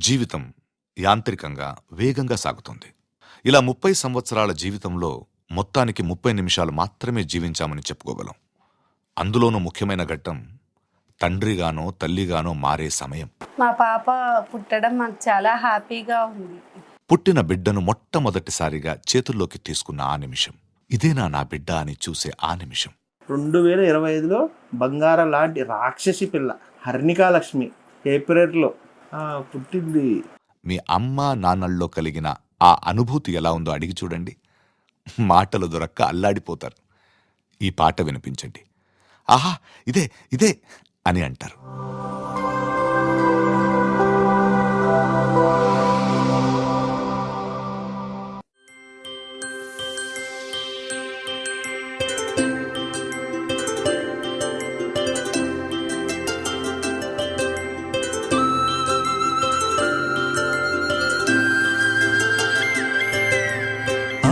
జీవితం యాంత్రికంగా వేగంగా సాగుతుంది. ఇలా 30 సంవత్సరాల జీవితంలో మొత్తానికి 30 నిమిషాలు మాత్రమే జీవించామని చెప్పుకోగలం. అందులోనూ ముఖ్యమైన ఘట్టం తండ్రిగానో తల్లిగానో మారే సమయం. మా పాప పుట్టడం మాకు చాలా హ్యాపీగా ఉంది. పుట్టిన బిడ్డను మొట్టమొదటిసారిగా చేతుల్లోకి తీసుకున్న ఆ నిమిషం, ఇదేనా నా బిడ్డ అని చూసే ఆ నిమిషం. 2025లో బంగారం లాంటి రాక్షసి పిల్ల హర్నికాలక్ష్మి ఏప్రిల్లో పుట్టింది. మీ అమ్మా నాన్నల్లో కలిగిన ఆ అనుభూతి ఎలా ఉందో అడిగి చూడండి. మాటలు దొరక్క అల్లాడిపోతారు. ఈ పాట వినిపించండి. ఆహా, ఇదే ఇదే అని అంటారు.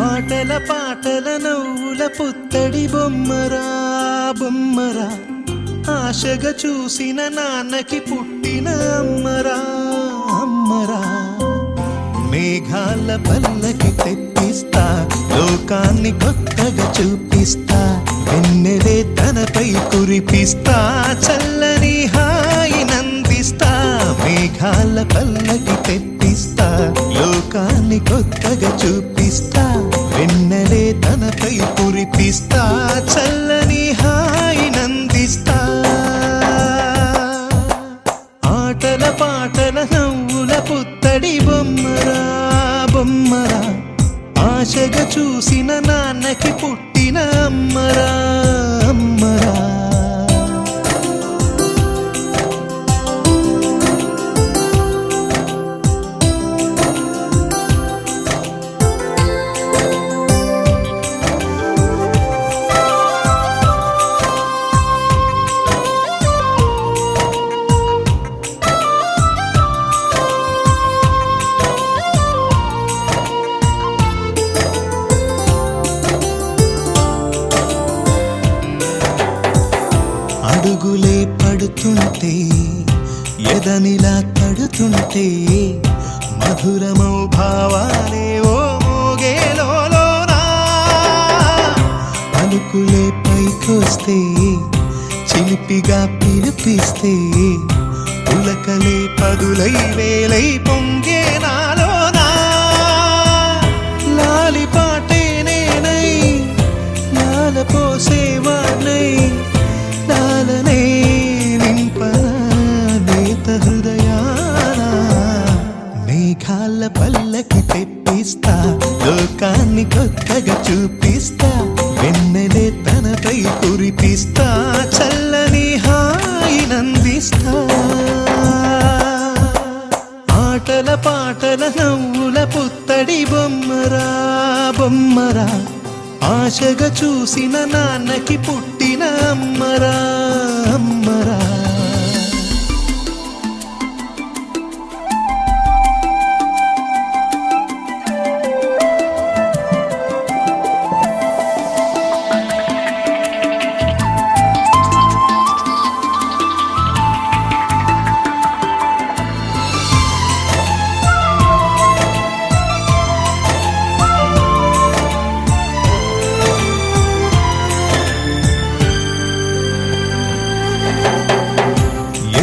ఆటల పాటల నవ్వుల పుత్తడి బొమ్మరా బొమ్మరా, ఆశగా చూసిన నాన్నకి పుట్టిన అమ్మరా అమ్మరా. మేఘాల పల్లకి తెప్పిస్తా, లోకాన్ని కొత్తగా చూపిస్తా, వెన్నెలే తనపై కురిపిస్తా, చల్లని హాయి నందిస్తా. మేఘాల పల్లకి తెప్పిస్తా, లోకాన్ని కొత్తగా చూపిస్తా, వెన్నెలే తనపై కురిపిస్తా, చల్లని హాయి నందిస్తా. ఆటల పాటల నవ్వుల పుత్తడి బొమ్మరా బొమ్మరా, ఆశగా చూసిన నాన్నకి పుట్టిన అమ్మరా అమ్మరా. అడుగులే పడుతుంటే, ఎదనిలా తడుతుంటే, మధురమౌ భావాలే ఓ మోగేలోనా. పలుకులే పైకొస్తే, చిలిపిగా పిలిపిస్తే, పులకలే పదులై వేలై పొంగే నాలోనా. లాలి పాటే నేనై, లాల పోసేవాణ్ణై, లాలనే నింపనా నేత హృదయాన. మేఘాల పల్లకి తెప్పిస్తా, లోకాన్ని కొత్తగా చూపిస్తా, వెన్నెలే తనపై కురిపిస్తా, చల్లని హాయి నందిస్తా. ఆటల పాటల నవ్వుల పుత్తడి బొమ్మరా బొమ్మరా, ఆశగా చూసిన నాన్నకి పుట్టిన అమ్మరా అమ్మరా.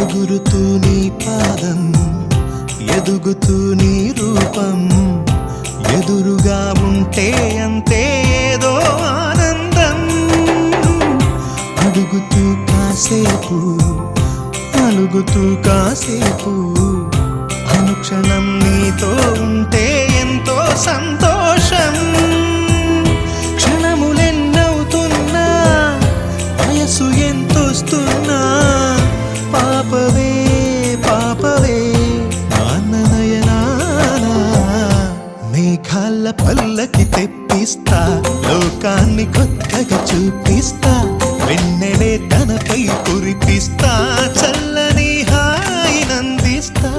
ఎగురుతూ నీ పాదం, ఎదుగుతూ నీ రూపం, ఎదురుగా ఉంటే అంతే ఏదో ఆనందం. అడుగుతూ కాసేపు, అలుగుతూ కాసేపు, అనుక్షణం నీతో ఉంటే ఎంతో సంతోషం. క్షణములెన్నవుతున్నా, వయసు ఎంతొస్తున్నా, పాపవే పాపవే నాన్న నయనానా. మేఘాల పల్లకి తెప్పిస్తా, లోకాన్ని కొత్తగా చూపిస్తా, వెన్నెలే తనపై కురిపిస్తా, చల్లని హాయి నందిస్తా.